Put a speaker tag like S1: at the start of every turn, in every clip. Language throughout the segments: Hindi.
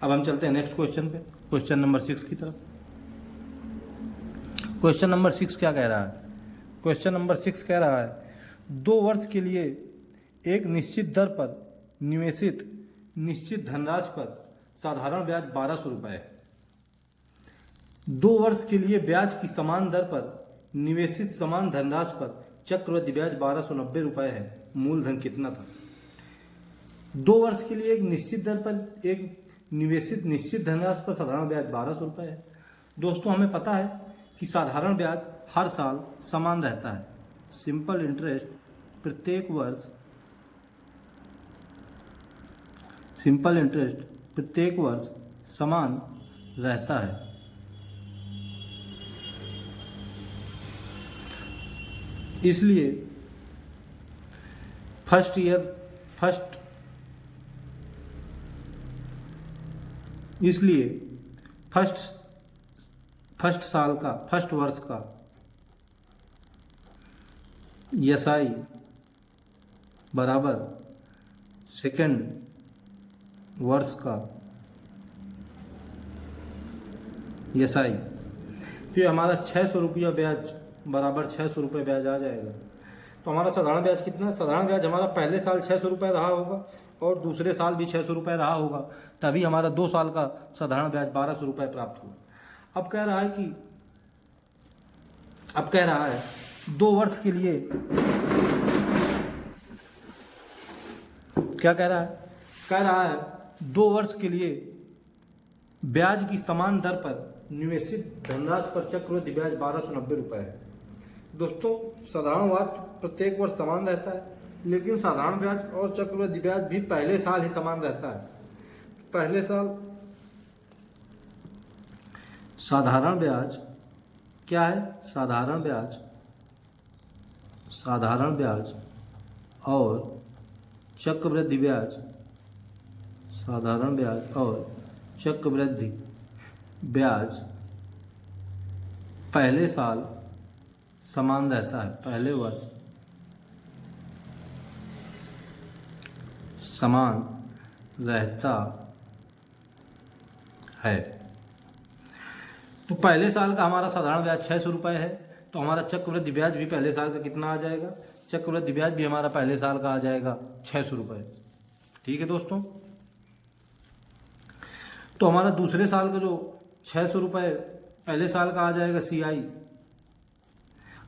S1: अब हम चलते हैं नेक्स्ट क्वेश्चन पे, क्वेश्चन नंबर 6 की तरफ। क्वेश्चन नंबर 6 क्या कह रहा है? क्वेश्चन नंबर 6 कह रहा है 2 वर्ष के लिए एक निश्चित दर पर निवेशित निश्चित धनराशि पर साधारण ब्याज 1200 रुपये है। 2 वर्ष के लिए ब्याज की समान दर पर निवेशित समान धनराशि पर चक्रवृद्धि ब्याज 1290 रुपये है। मूलधन कितना था? 2 वर्ष के लिए एक निश्चित दर पर एक निवेशित निश्चित धनराशि पर साधारण ब्याज 1200 रुपये है। दोस्तों हमें पता है कि साधारण ब्याज हर साल समान रहता है। सिंपल इंटरेस्ट प्रत्येक वर्ष सिंपल इंटरेस्ट प्रत्येक वर्ष समान रहता है। इसलिए फर्स्ट वर्ष का एसआई बराबर सेकेंड वर्ष का एसआई, तो ये हमारा 600 रुपया ब्याज बराबर 600 रुपये ब्याज आ जाएगा। तो हमारा साधारण ब्याज कितना है? साधारण ब्याज हमारा पहले साल 600 रुपये रहा होगा और दूसरे साल भी 600 रुपये रहा होगा, तभी हमारा 2 साल का साधारण ब्याज 1200 रुपये प्राप्त हुआ। अब कह रहा है 2 वर्ष के लिए क्या कह रहा है? कह रहा है 2 वर्ष के लिए ब्याज की समान दर पर निवेशित धनराशि पर चक्रवृद्धि ब्याज 1290 रुपये है। दोस्तों साधारण ब्याज प्रत्येक वर्ष समान रहता है, लेकिन साधारण ब्याज और चक्रवृद्धि ब्याज भी पहले साल ही समान रहता है। पहले साल साधारण ब्याज क्या है? साधारण ब्याज और चक्रवृद्धि ब्याज, साधारण ब्याज और चक्रवृद्धि ब्याज पहले साल समान रहता है। पहले वर्ष समान रहता है। तो पहले साल का हमारा साधारण ब्याज 600 रुपये है, तो हमारा चक्रवृद्धि ब्याज भी पहले साल का कितना आ जाएगा? चक्रवृद्धि ब्याज भी हमारा पहले साल का आ जाएगा 600 रुपये। ठीक है दोस्तों, तो हमारा दूसरे साल का जो 600 रुपये पहले साल का आ जाएगा CI,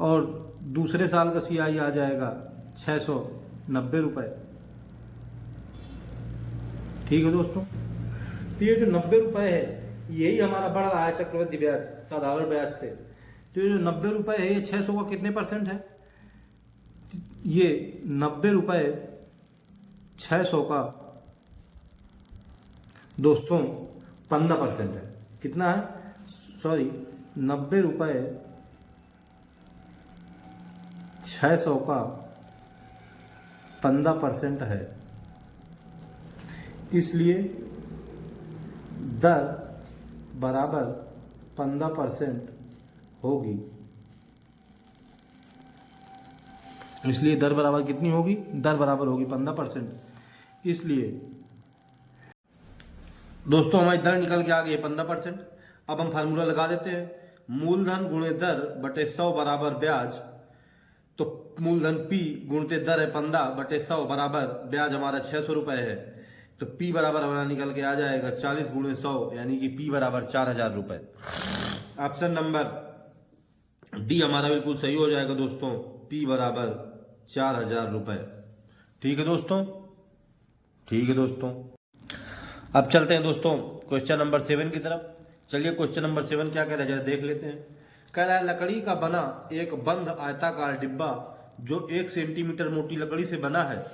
S1: और दूसरे साल का CI आ जाएगा 690 रुपये। ठीक है दोस्तों, तो ये जो 90 रुपये है यही हमारा बढ़ रहा है चक्रवृद्धि ब्याज साधारण ब्याज से। तो ये जो 90 रुपये है ये 600 का कितने परसेंट है? ये 90 रुपये 600 का दोस्तों 15% है। कितना है? 90 रुपये 600 का 15% है। इसलिए दर बराबर 15% होगी। इसलिए दर बराबर कितनी होगी? दर बराबर होगी 15%। इसलिए दोस्तों हमारी दर निकल के आ गई है 15%। अब हम फार्मूला लगा देते हैं, मूलधन गुणे दर बटे 100 बराबर ब्याज। तो मूलधन P गुणते दर है 15 बटे 100 बराबर ब्याज हमारा 600 रुपये है। तो P बराबर हमारा निकल के आ जाएगा 40 गुणे 100, यानी कि P बराबर 4000 रुपये। ऑप्शन नंबर डी हमारा बिल्कुल सही हो जाएगा दोस्तों, P बराबर 4000 रुपये। ठीक है दोस्तों, ठीक है दोस्तों। अब चलते हैं दोस्तों क्वेश्चन नंबर 7 की तरफ। चलिए क्वेश्चन नंबर 7 क्या कह रहा है जरा देख लेते हैं। कह रहा है लकड़ी का बना एक बंद आयताकार डिब्बा जो 1 सेंटीमीटर मोटी लकड़ी से बना है,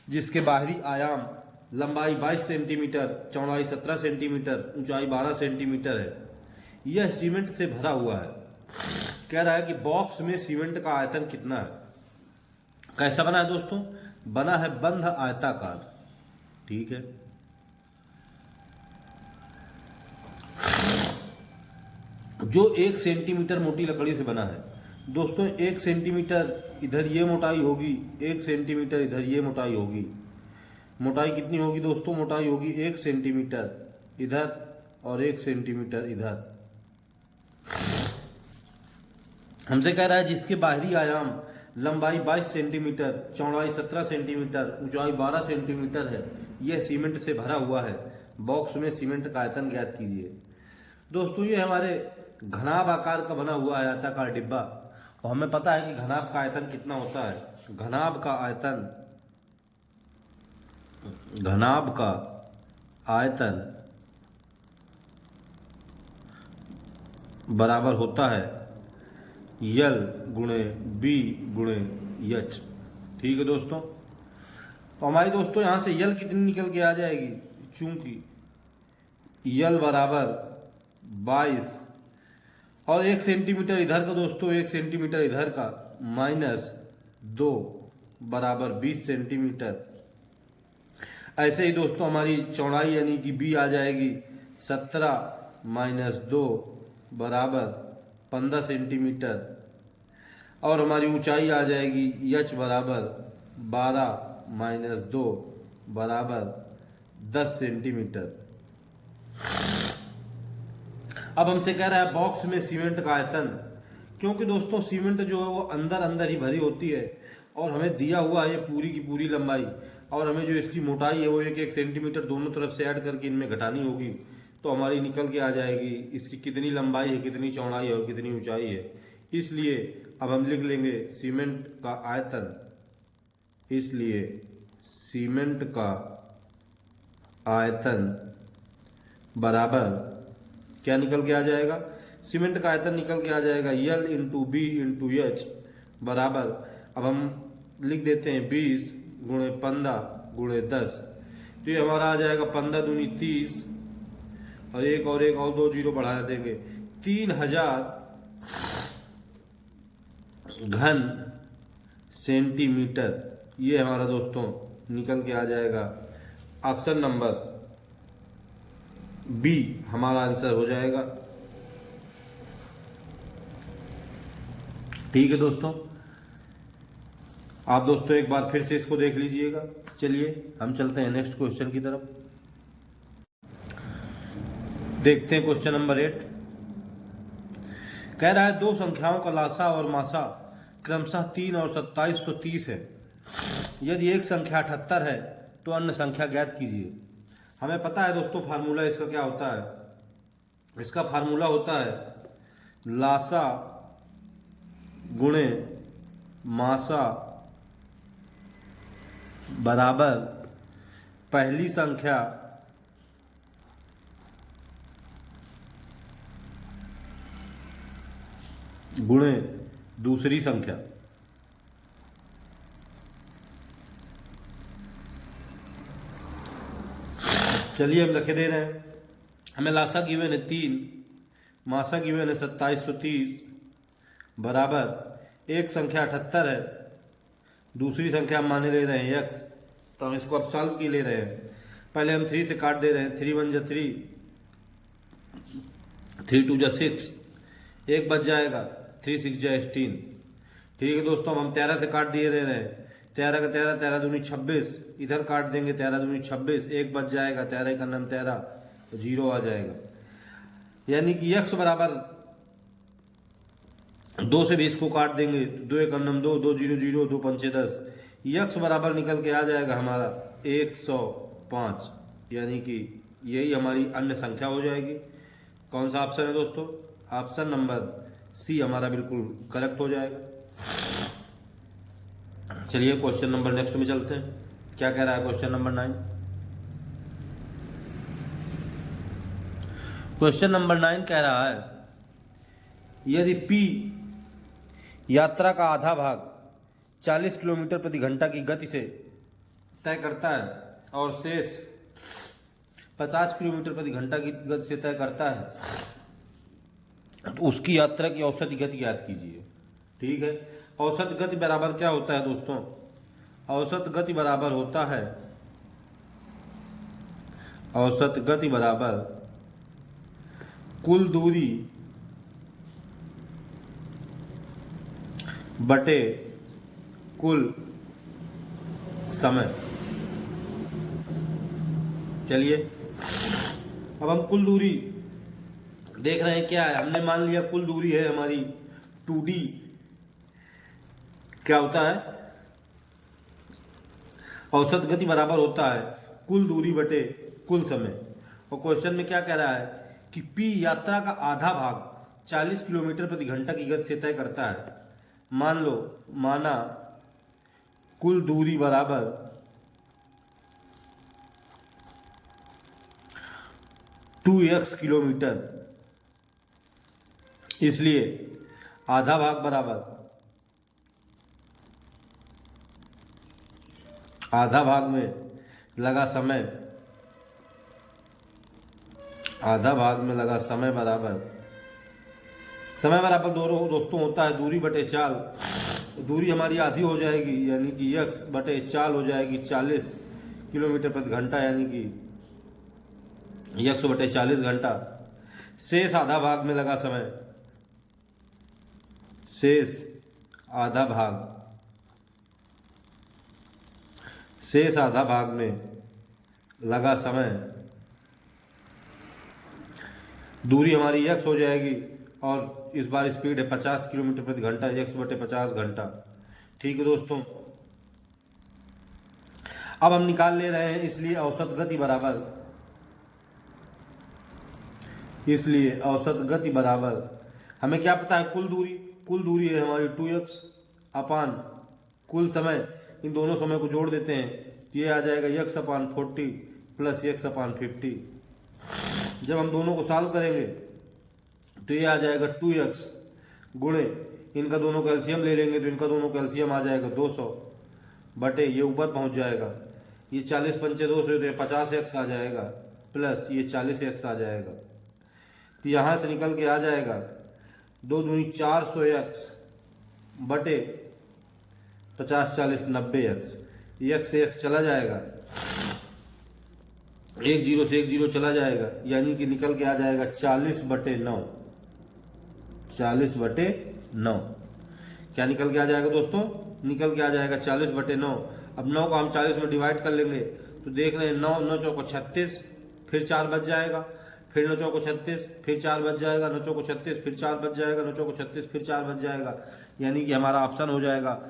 S1: जिसके बाहरी आयाम लंबाई 22 सेंटीमीटर, चौड़ाई 17 सेंटीमीटर, ऊंचाई 12 सेंटीमीटर है। यह सीमेंट से भरा हुआ है। कह रहा है कि बॉक्स में सीमेंट का आयतन कितना है। कैसा बना है दोस्तों? बना है बंद आयताकार। ठीक है, जो 1 सेंटीमीटर मोटी लकड़ी से बना है। दोस्तों 1 सेंटीमीटर इधर ये मोटाई होगी, 1 सेंटीमीटर इधर ये मोटाई होगी। मोटाई कितनी होगी दोस्तों? मोटाई होगी 1 सेंटीमीटर। इधर और 1 सेंटीमीटर इधर। हमसे कह रहा है जिसके बाहरी आयाम लंबाई 22 सेंटीमीटर, चौड़ाई 17 सेंटीमीटर, ऊंचाई 12 सेंटीमीटर है, यह सीमेंट से भरा हुआ है। बॉक्स में सीमेंट का आयतन ज्ञात कीजिए। दोस्तों ये हमारे घनाभ आकार का बना हुआ है आयताकार डिब्बा, और हमें पता है कि घनाभ का आयतन कितना होता है। घनाभ का आयतन बराबर होता है यल गुणे बी गुणे एच। ठीक है दोस्तों, तो हमारे दोस्तों यहाँ से यल कितनी निकल के आ जाएगी, चूंकि यल बराबर 22 और 1 सेंटीमीटर इधर का दोस्तों, 1 सेंटीमीटर इधर का -2 बराबर 20 सेंटीमीटर। ऐसे ही दोस्तों हमारी चौड़ाई यानी कि बी आ जाएगी 17 - 2 बराबर 15 सेंटीमीटर, और हमारी ऊंचाई आ जाएगी एच बराबर 12 - 2 बराबर 10 सेंटीमीटर। अब हमसे कह रहा है बॉक्स में सीमेंट का आयतन, क्योंकि दोस्तों सीमेंट जो है वो अंदर अंदर ही भरी होती है, और हमें दिया हुआ है ये पूरी की पूरी लंबाई, और हमें जो इसकी मोटाई है वो 1 सेंटीमीटर दोनों तरफ से ऐड करके इनमें घटानी होगी, तो हमारी निकल के आ जाएगी इसकी कितनी लंबाई है, कितनी चौड़ाई है और कितनी ऊंचाई है। इसलिए अब हम लिख लेंगे सीमेंट का आयतन, इसलिए सीमेंट का आयतन बराबर क्या निकल के आ जाएगा, सीमेंट का आयतन निकल के आ जाएगा L into B into H बराबर, अब हम लिख देते हैं 20 गुणे 15 गुणे 10, तो ये हमारा आ जाएगा 15 दूनी 30, और एक और 2 जीरो बढ़ा देंगे, 3000 घन सेंटीमीटर। ये हमारा दोस्तों निकल के आ जाएगा ऑप्शन नंबर बी हमारा आंसर हो जाएगा। ठीक है दोस्तों, आप दोस्तों एक बार फिर से इसको देख लीजिएगा। चलिए हम चलते हैं नेक्स्ट क्वेश्चन की तरफ। देखते हैं क्वेश्चन नंबर 8। कह रहा है दो संख्याओं का लासा और मासा क्रमशः 3 और 2730 है। यदि एक संख्या 78 है तो अन्य संख्या ज्ञात कीजिए। हमें पता है दोस्तों फार्मूला इसका क्या होता है, इसका फार्मूला होता है लासा गुणे मासा बराबर पहली संख्या गुणे दूसरी संख्या। चलिए हम लिखे दे रहे हैं, हमें लासा गिवन है 3, मासा गिवन है 2730 बराबर एक संख्या 78 है, दूसरी संख्या हम माने ले रहे हैं x, तो हम इसको अब सॉल्व की ले रहे हैं। पहले हम 3 से काट दे रहे हैं, 3 1 जा 3, 3 2 जा 6, एक बच जाएगा, 3 6 जा 18। ठीक है दोस्तों, अब हम 13 से काट दिए दे रहे हैं, 13 का 13, 13 दूनी 26, इधर काट देंगे 13 दूनी 26, एक बच जाएगा, 13 का नाम 13, तो 0 आ जाएगा। यानी कि x बराबर 2 से भी इसको काट देंगे, 2 एक नाम 2, 2 0 0, 2 पंचे 10, x बराबर निकल के आ जाएगा हमारा 105। यानी कि यही हमारी अन्य संख्या हो जाएगी। कौन सा ऑप्शन है दोस्तों, ऑप्शन नंबर सी हमारा बिल्कुल करेक्ट हो जाएगा। चलिए क्वेश्चन नंबर नेक्स्ट में चलते हैं। क्या कह रहा है क्वेश्चन नंबर 9। क्वेश्चन नंबर 9 कह रहा है यदि P यात्रा का आधा भाग 40 किलोमीटर प्रति घंटा की गति से तय करता है और शेष 50 किलोमीटर प्रति घंटा की गति से तय करता है, तो उसकी यात्रा की औसत गति ज्ञात कीजिए। ठीक है, औसत गति बराबर क्या होता है दोस्तों, औसत गति बराबर होता है, औसत गति बराबर कुल दूरी बटे कुल समय। चलिए अब हम कुल दूरी देख रहे हैं क्या है। हमने मान लिया कुल दूरी है हमारी 2D, क्या होता है, औसत गति बराबर होता है कुल दूरी बटे कुल समय। और क्वेश्चन में क्या कह रहा है कि P यात्रा का आधा भाग 40 किलोमीटर प्रति घंटा की गति से तय करता है। माना कुल दूरी बराबर 2x किलोमीटर, इसलिए आधा भाग बराबर आधा भाग में लगा समय, आधा भाग में लगा समय बराबर दोस्तों होता है दूरी बटे चाल। दूरी हमारी आधी हो जाएगी यानी कि x बटे चाल हो जाएगी 40 किलोमीटर प्रति घंटा, यानी कि x बटे 40 घंटा। शेष आधा भाग में लगा समय, शेष आधा भाग में लगा समय, दूरी हमारी x हो जाएगी और इस बार स्पीड है 50 किलोमीटर प्रति घंटा, x बटे 50 घंटा। ठीक है दोस्तों, अब हम निकाल ले रहे हैं, इसलिए औसत गति बराबर हमें क्या पता है, कुल दूरी है हमारी 2x अपान कुल समय। इन दोनों समय को जोड़ देते हैं, ये आ जाएगा x अपान 40 प्लस x अपान 50। जब हम दोनों को सॉल्व करेंगे तो ये आ जाएगा 2x गुणे इनका दोनों का एलसीएम ले लेंगे तो इनका दोनों का एलसीएम आ जाएगा 200 बटे ये ऊपर पहुंच जाएगा, ये 40 पंचे 200 तो 50x आ जाएगा प्लस ये 40x आ जाएगा। तो यहाँ से निकल के आ जाएगा 2 दूनी 400x बटे 50 40 90x, x से x चला जाएगा, 1 0 से 1 0 चला जाएगा, यानी कि निकल के आ जाएगा 40 बटे 9। क्या निकल के आ जाएगा दोस्तों, निकल के आ जाएगा 40 बटे 9। अब 9 को हम 40 में डिवाइड कर लेंगे तो देख रहे हैं 9 9 चौको 36, फिर 4 बच जाएगा, फिर 9 चौको 36, फिर 4 बच जाएगा, 9 चौको 36, फिर 4 बच जाएगा, 9 चौको 36, फिर 4 बच जाएगा, यानी कि हमारा ऑप्शन हो जाएगा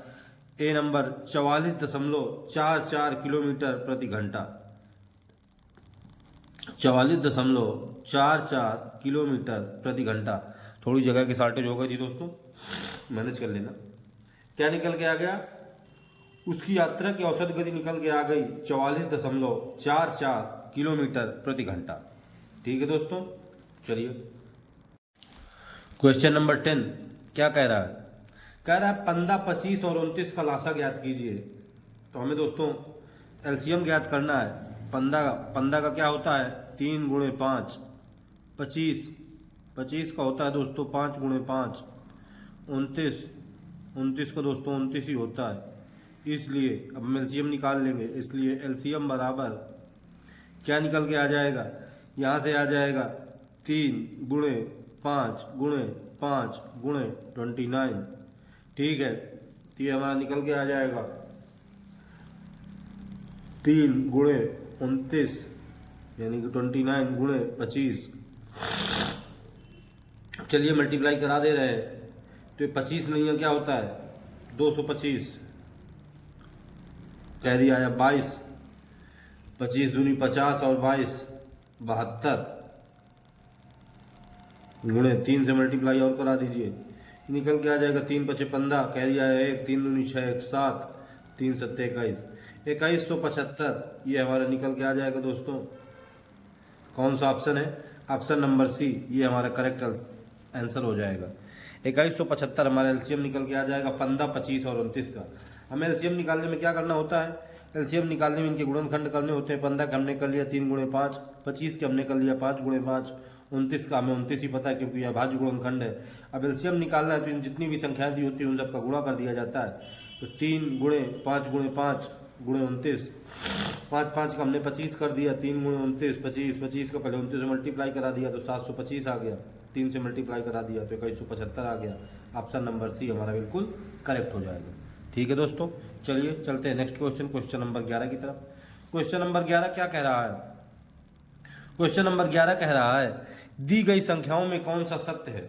S1: ए नंबर 44.44 किलोमीटर प्रति घंटा। 44.44 किलोमीटर प्रति घंटा। थोड़ी जगह की शॉर्टेज हो गई थी दोस्तों, मैनेज कर लेना। क्या निकल के आ गया, उसकी यात्रा की औसत गति निकल के आ गई 44.44 किलोमीटर प्रति घंटा। ठीक है दोस्तों, चलिए क्वेश्चन नंबर 10 क्या कह रहा है, कह रहा है 15, 25 और 29 का लासा ज्ञात कीजिए। तो हमें दोस्तों एलसीएम ज्ञात करना है। 15 का क्या होता है 3 गुणे 5, 25 का होता है दोस्तों 5 गुणे 5, 29 का दोस्तों 29 ही होता है। इसलिए अब हम एलसीएम निकाल लेंगे, इसलिए एलसीएम बराबर क्या निकल के आ जाएगा, यहाँ से आ जाएगा 3 गुणे 5 गुणे 5 गुणे 29। ठीक है, तो ये हमारा निकल के आ जाएगा 3 गुणे 29 यानी कि 29 गुणे 25। चलिए मल्टीप्लाई करा दे रहे हैं, तो ये 25 नहीं है, क्या होता है 225, कह दिया है 22, 25 दूनी 50 और 22 72 गुणे 3 से मल्टीप्लाई और करा दीजिए, निकल के आ जाएगा 3 5 15, कह दिया है 1, 3 दूनी 6 1 7, 3 7 21, 2175। ये हमारा निकल के आ जाएगा दोस्तों। कौन सा ऑप्शन है, ऑप्शन नंबर सी, ये हमारा करेक्ट आंसर हो जाएगा। 2175 हमारा एलसीएम निकल के आ जाएगा 15, 25 और 29 का। हमें एलसीएम निकालने में क्या करना होता है, एलसीएम निकालने में इनके गुणनखंड करने होते हैं। 15 का हमने कर लिया 3 गुणे 5, 25 के हमने कर लिया 5 गुणे 5, 29 का हमें 29 ही पता है क्योंकि यह भाज्य गुणनखंड है। अब एलसीएम निकालना है तो जितनी भी संख्याएं दी होती है उन सबका गुणा कर दिया जाता है। तो 3 गुणे 5 गुणे 5 गुणे 29, 5 का हमने 25 कर दिया, 3 गुणे 29 25 का पहले 29 से मल्टीप्लाई करा दिया तो 725 आ गया, 3 से मल्टीप्लाई करा दिया तो 2175 आ गया। ऑप्शन नंबर सी हमारा बिल्कुल करेक्ट हो जाएगा। ठीक है दोस्तों, चलिए चलते हैं नेक्स्ट क्वेश्चन, क्वेश्चन नंबर 11 की तरफ। क्वेश्चन नंबर 11 क्या कह रहा है, क्वेश्चन नंबर 11 कह रहा है दी गई संख्याओं में कौन सा सत्य है।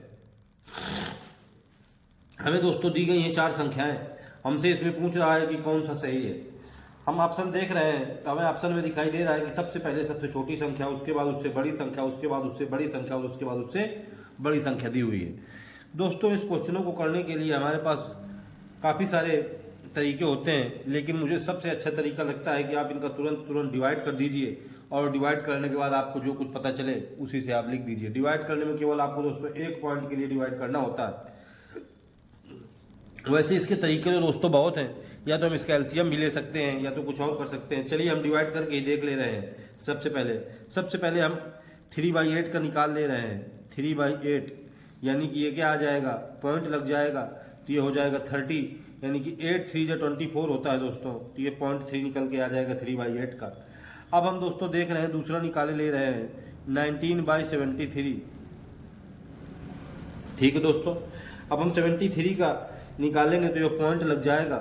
S1: हमें दोस्तों दी गई हैं 4 संख्याएं, हमसे इसमें पूछ रहा है कि कौन सा सही है। हम ऑप्शन देख रहे हैं तो हमें ऑप्शन में दिखाई दे रहा है कि सबसे पहले सबसे छोटी संख्या, उसके बाद उससे बड़ी संख्या, उसके बाद उससे बड़ी संख्या और उसके बाद उससे बड़ी संख्या दी हुई है। दोस्तों इस क्वेश्चनों को करने के लिए हमारे पास काफ़ी सारे तरीके होते हैं, लेकिन मुझे सबसे अच्छा तरीका लगता है कि आप इनका तुरंत डिवाइड कर दीजिए और डिवाइड करने के बाद आपको जो कुछ पता चले उसी से आप लिख दीजिए। डिवाइड करने में केवल आपको दोस्तों एक पॉइंट के लिए डिवाइड करना होता है। वैसे इसके तरीके तो दोस्तों बहुत हैं, या तो हम इसका एलसीएम भी ले सकते हैं या तो कुछ और कर सकते हैं। चलिए हम डिवाइड करके ही देख ले रहे हैं। सबसे पहले हम 3/8 का निकाल ले रहे हैं। 3/8 यानी कि ये क्या आ जाएगा, पॉइंट लग जाएगा तो ये हो जाएगा 30, यानी कि 8 3 जा 24 होता है दोस्तों, तो ये 0.3 निकल के आ जाएगा 3/8 का। अब हम दोस्तों देख रहे हैं दूसरा निकाले ले रहे हैं 19/73। ठीक है दोस्तों, अब हम 73 का निकालेंगे तो ये पॉइंट लग जाएगा।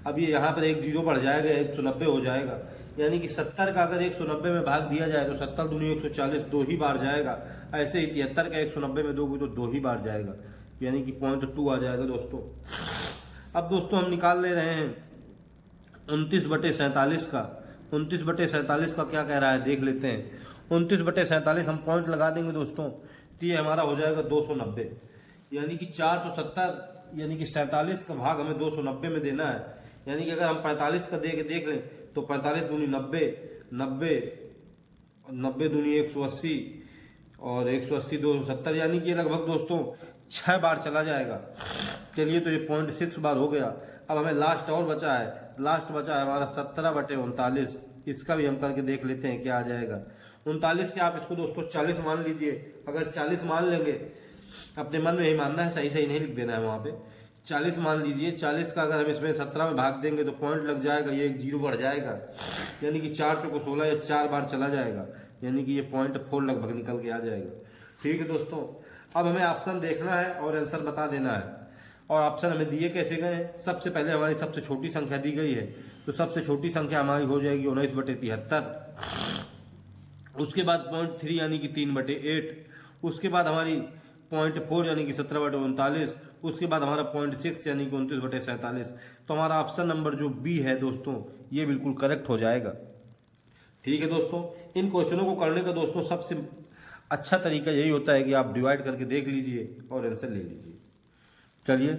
S1: अब ये यहाँ पर एक जीरो बढ़ जाएगा, 190 हो जाएगा, यानी कि 70 का अगर 190 में भाग दिया जाए तो 70 दूनी 140 दो ही बार जाएगा। ऐसे ही 73 का 190 में दोगे तो दो ही बार जाएगा, यानी कि 0.2 आ जाएगा दोस्तों। अब दोस्तों हम निकाल ले रहे हैं 29/47 का। 29/47 का क्या कह रहा है देख लेते हैं। 29/47 हम पॉइंट लगा देंगे दोस्तों, तो ये हमारा हो जाएगा 290, यानी कि 470, यानी कि 47 का भाग हमें 290 में देना है। यानी कि अगर हम 45 का देख लें तो 45 दूनी 90, 90 दूनी 180 और 180 270, यानी कि लगभग दोस्तों 6 बार चला जाएगा। चलिए तो ये 0.6 बार हो गया। अब हमें लास्ट और बचा है, लास्ट बचा है हमारा 17/39। इसका भी हम करके देख लेते हैं क्या आ जाएगा। 39 के आप इसको दोस्तों 40 मान लीजिए। अगर 40 मान लेंगे, अपने मन में ही मानना है, सही नहीं लिख देना है वहाँ पे। 40 मान लीजिए। 40 का अगर हम इसमें 17 में भाग देंगे तो पॉइंट लग जाएगा, ये एक जीरो बढ़ जाएगा, यानी कि 4 चौको 16 या 4 बार चला जाएगा, यानी कि ये 0.4 लगभग निकल के आ जाएगा। ठीक है दोस्तों, अब हमें ऑप्शन देखना है और आंसर बता देना है। और ऑप्शन हमें दिए कैसे गए हैं, सबसे पहले हमारी सबसे छोटी संख्या दी गई है, तो सबसे छोटी संख्या हमारी हो जाएगी 19/73। उसके बाद 0.3 यानी कि 3/8। उसके बाद हमारी 0.4 यानी कि 17/39। उसके बाद हमारा 0.6 यानी कि 29/47। तो हमारा ऑप्शन नंबर जो बी है दोस्तों, ये बिल्कुल करेक्ट हो जाएगा। ठीक है दोस्तों, इन क्वेश्चनों को करने का दोस्तों सबसे अच्छा तरीका यही होता है कि आप डिवाइड करके देख लीजिए और आंसर ले लीजिए। चलिए।